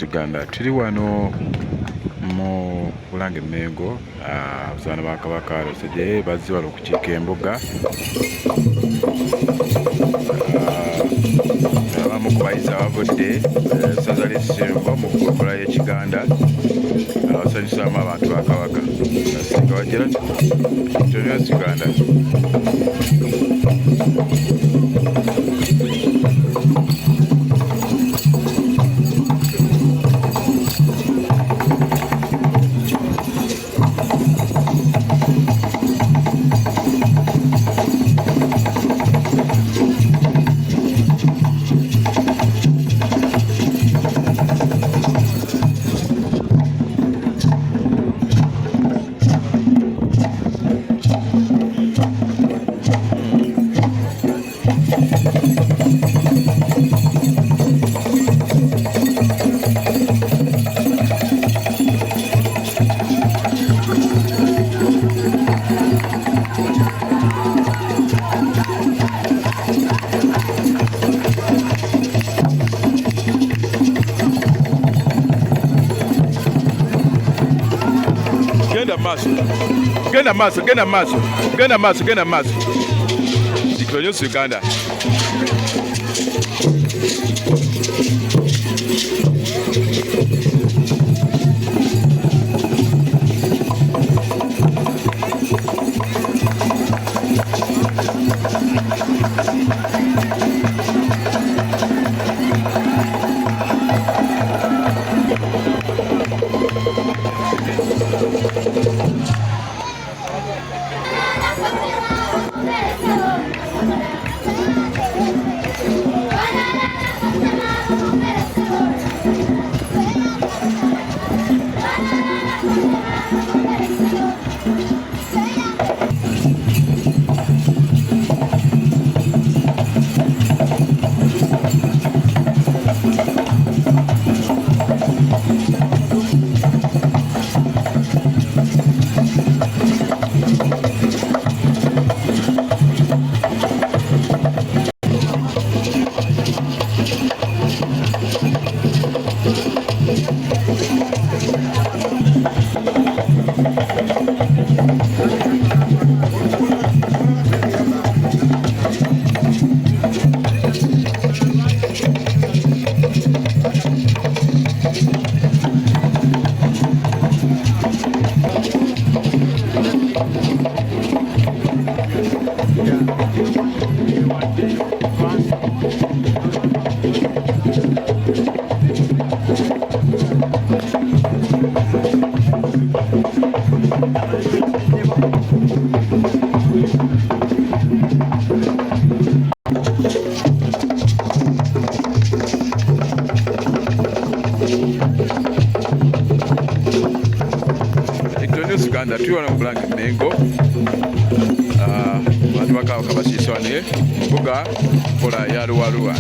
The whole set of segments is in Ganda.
Uganda tuli wano mu Bulange Mmengo abazaana ba Kabaka Losejje bazze wano okukiika embuga. Abamu ku bayizi abavudde ssaza ly'e Ssingo mu kkola y'Ekiganda abasanyusaamu abantu ba Kabaka Ssingo wajjira Victorious Uganda. Genda maaso. Victorious Uganda. Uganda tuli wano mu Bulange Mmengo abantu ba Kabaka basiise wano mbuga nkola ya luwaluwa.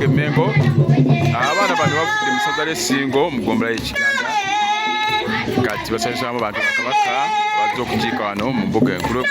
Mmengo abaana bano bavudde mu ssaza ly'Essingo mu ggombolola y'e Kiganda kati basanyusamu abantu ba Kabaka bazze okukiika wano mu mbuga enkulu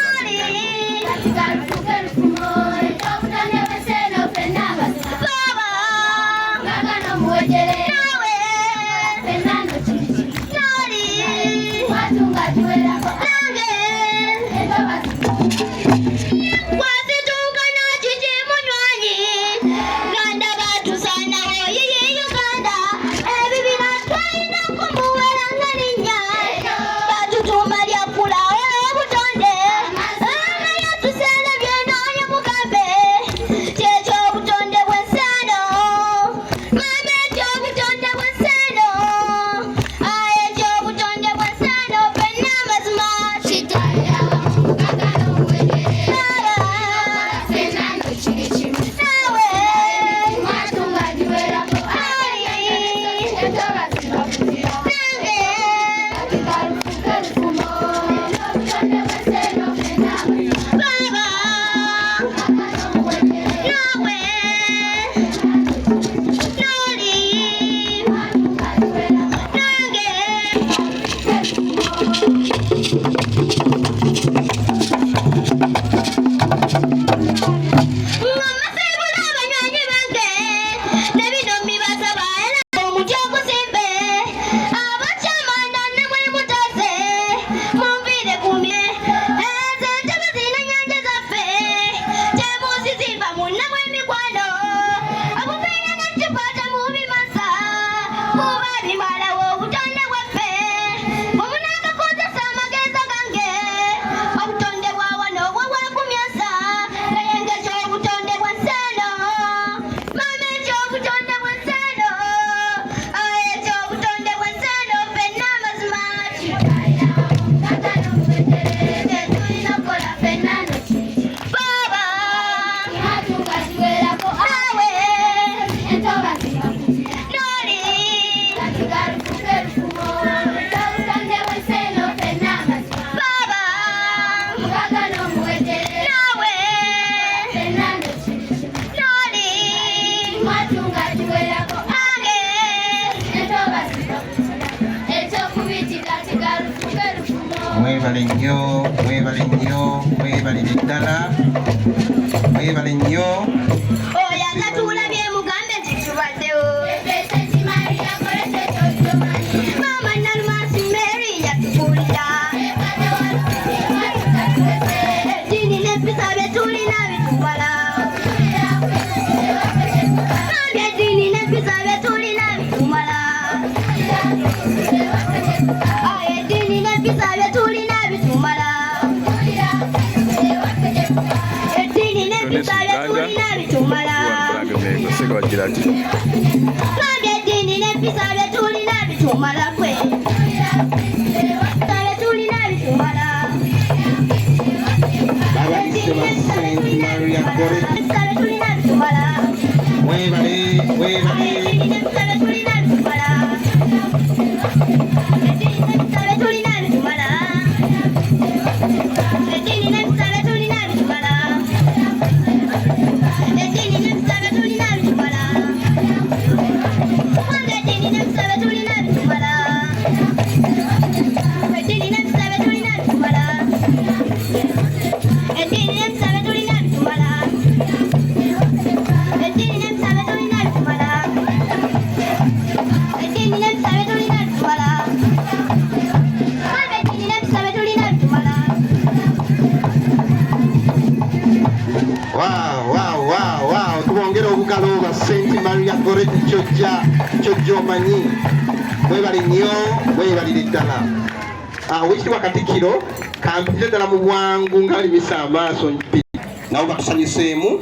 mwebale nnyo, mwebalire ddala, mwebale nnyo. Oyagala tulabye mugambe nti tubaddewo. Mama Nalumasi Mary yatubuulira. Eddiini n'empisa bye tulina bitumala. Eddiini n'empisa bye tulina bitumala. Eddiini n'empisa bye tulina bitumala. Eddiini n'empisa bye tulina bitumala. Eddiini n'empisa bye tulina bitumala kwe. Bye tulina bitumala. Abayizi ba St. Maria Gorretti. Bye tulina bitumala. Mwebale. Eddiini n'empisa bye tulina bitumala. Eddiini n'empisa bye tulina bitumala. Eddiini n'empisa bye tulina bitumala. Eddiini n'empisa bye tulina bitumala. Eddiini n'empisa bye tulina bitumala. kyojjomanyi mwebale nnyo mwebalire ddala. Weekitiibwa Katikkiro kampitire ddala mu bwangu ng'alimisa amaaso nabo batusanyuseemu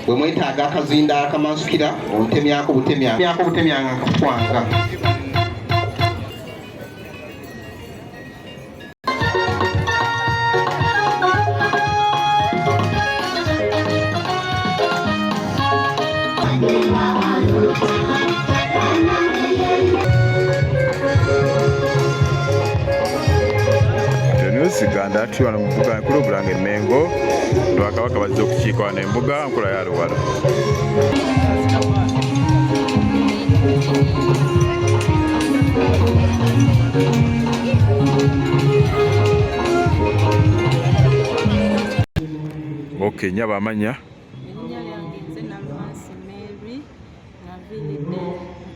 bwe mwetaaga akazinda akamansukira ontemyako butemyanga nkakwanga. Siganda ati wano mbuga nkulu bulanga Mmengo ndo Kabaka bazze okukiika wano embuga nkola ya Luwalo. Okay, nyaba amanya. Erinnya lyange nze Mary naviiridde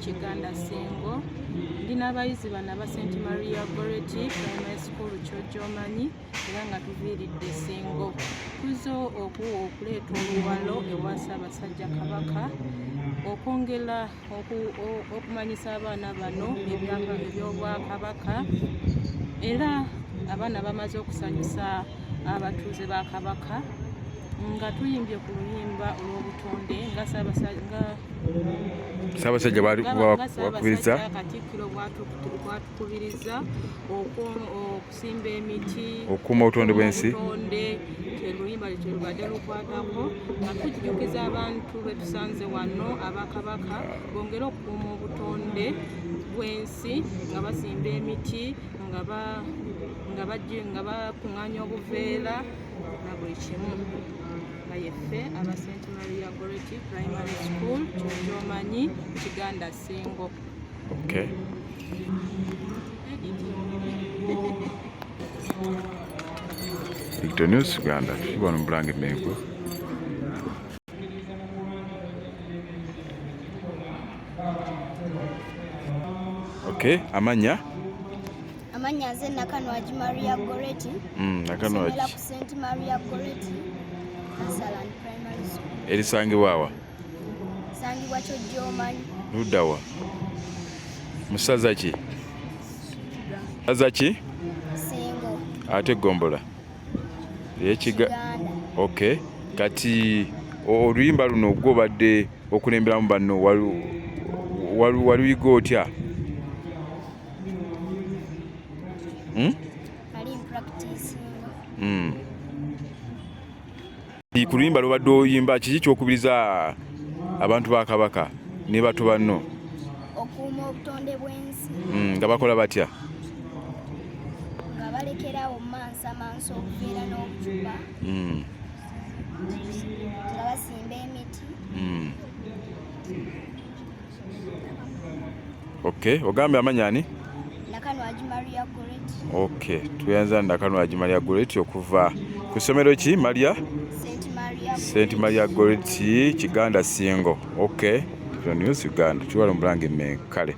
Kiganda Ssingo. Ndina abayizi bano aba St. Maria Gorretti Primary School kyojjomanyi era nga tuviiridde Ssingo. Tuzze okuleeta oluwalo ewa Ssaabasajja Kabaka okwongera okumanyisa abaana bano eby'Obwakabaka era abaana bamaze okusanyusa abatuuze ba Kabaka nga tuyimbye ku luyimba olw'obutonde nga Ssaabasajja bakubiriza Katikkiro bwatukubiriza okusimba emiti okukuuma obutonde bw'ensi. Oluyimba lwe lubadde lukwatako nga tujjukiza abantu be tusanze wano Abakabaka bongere okukuuma obutonde bw'ensi nga basimba emiti nga bakuŋŋaanya obuveera na buli kimu. Yeffe aba St. Maria Gorretti Primary School kyojjomanyi Kiganda Ssingo. Okay. Victor News Uganda tubona Mbulange Mmengo. Okay, amanya nze Nakanwagi Maria Gorretti. Nakanwagi. St. Maria Gorretti Primary School. Erisangibwa wa? Sangibwa kyojjomanyi. Luddawa. Musaza ki? Musaza ki? Ssingo. Ate gombola. Okay. Kati oluyimba luno gw'obadde okulemberamu banno waluyiga otya? Ku luyimba lwobadde oyimba kiki kyokubiriza abantu ba Kabaka ne bato banno okuuma obutonde bw'ensi nga bakola batya? Nga balekerawo mansa okubeera n'obucupa nga basimba emiti. Okay, ogambe amanya ani? Nakanwagi Maria Gorretti. Okay, tuyanza Nakanwagi Maria Gorretti okuva ku ssomero ki Maria? St. Maria Gorretti Kiganda Ssingo. Okay, News Uganda tuwala Mbulange Mmengo kale.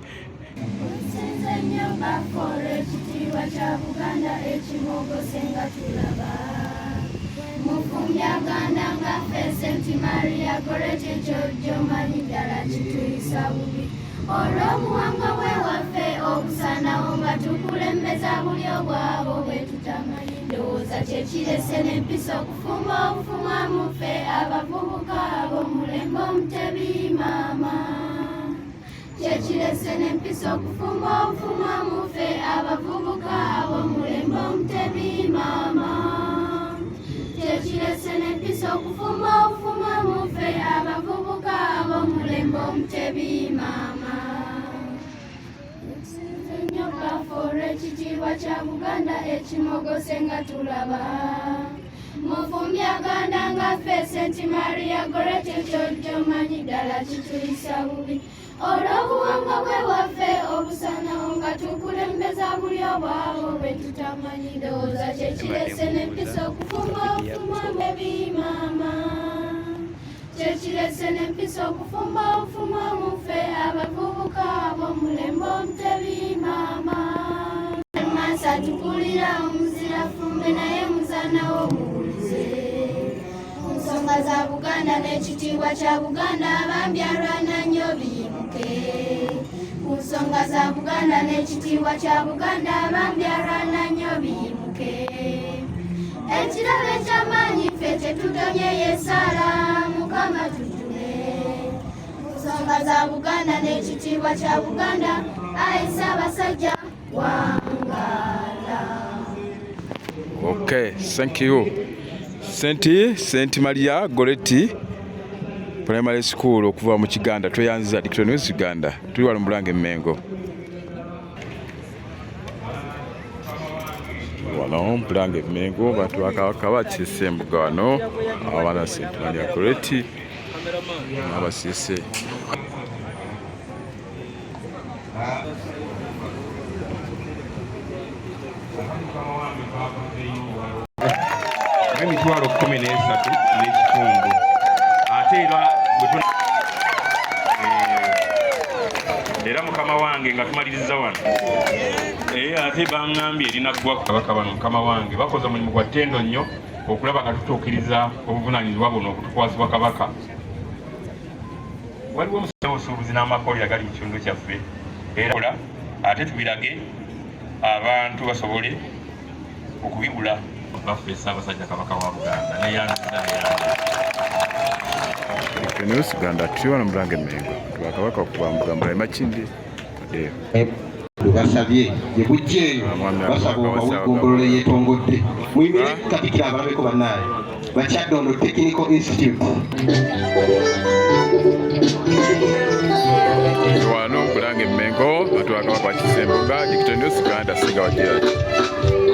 St. Maria Gorretti kyojjomanyi ddala kituyisa bubi olw'obuwangwa bwewaffe obusanawo nga tukulembeza buli obwabo bwe tutamanyi. Ndowooza kyekirese n'empisa okufumba obufumwa muffe abavubuka ab'omulembe omutebi maama. Kyekirese n'empisa okufumba obufumwa muffe abavubuka ab'omulembe omutebi maama. Kyekirese n'empisa okufumba obufumwa muffe abavubuka ab'omulembe omutebi maama. Kafuula ekitiibwa kya Buganda ekimogose nga tulaba mufumbyagganda ngaffe St. Maria Gorretti kyojjomanyi ddala kituyisa bubi olw'obuwangwa bwewaffe obusanawo nga tukulembeza buli obwabo bwe tutamanyi. Ndowooza kyekirese n'empisa okufumba obufumwa muffe maama. Kyekirese n'empisa okufumba obufumwa muffe abavubuka ab'omulembe omutebi maama. Mansa tukulira omuzira fumbe naye muzanawo muwulize nsonga za Buganda n'ekitiibwa kya Buganda abambyalwa nnyo biyimuke. Ku nsonga za Buganda n'ekitiibwa kya Buganda abambyalwa nnyo biyimuke. Ekirabo eky'amaanyi ffe tetutonye yesaala Mukama tujjume. Ku nsonga za Buganda n'ekitiibwa kya Buganda ayisa abasajja wangala. Okay, thank you. St. Maria Gorretti Primary School okuva mu Kiganda tweyanziza Digital News Uganda. Tuli wano Mulange Mmengo. Wano Mulange Mmengo bantu bakabaka bakiise embuga wano abaana St. Maria Gorretti abasiise. Emitwalo 13 n'ekitundu ate era mukama wange nga tumaliriza wano ate baŋŋambye erina kuwa Kabaka bano mukama wange bakoze omulimu gwa ttendo nnyo okulaba nga tutuukiriza obuvunaanyizibwa buno okutukwasibwa Kabaka. Waliwo obusuubuzi n'amakolero agali mu kitundu kyaffe era ate tubirage abantu basobole okubibula baffe Ssaabasajja Kabaka wa Buganda neyanziza News Uganda tuli wano Mulange Mmengo Kabaka okuva Mugambula Makindi basabye yebujjeeyo basaba obugombolola yeetongodde muyimire Katikkiro abalabeko bannaye Bakyaddondo Technical Institute. Wano Mulange Mmengo bantu bakabaka bakiise embuga Digital News Uganda Ssingo.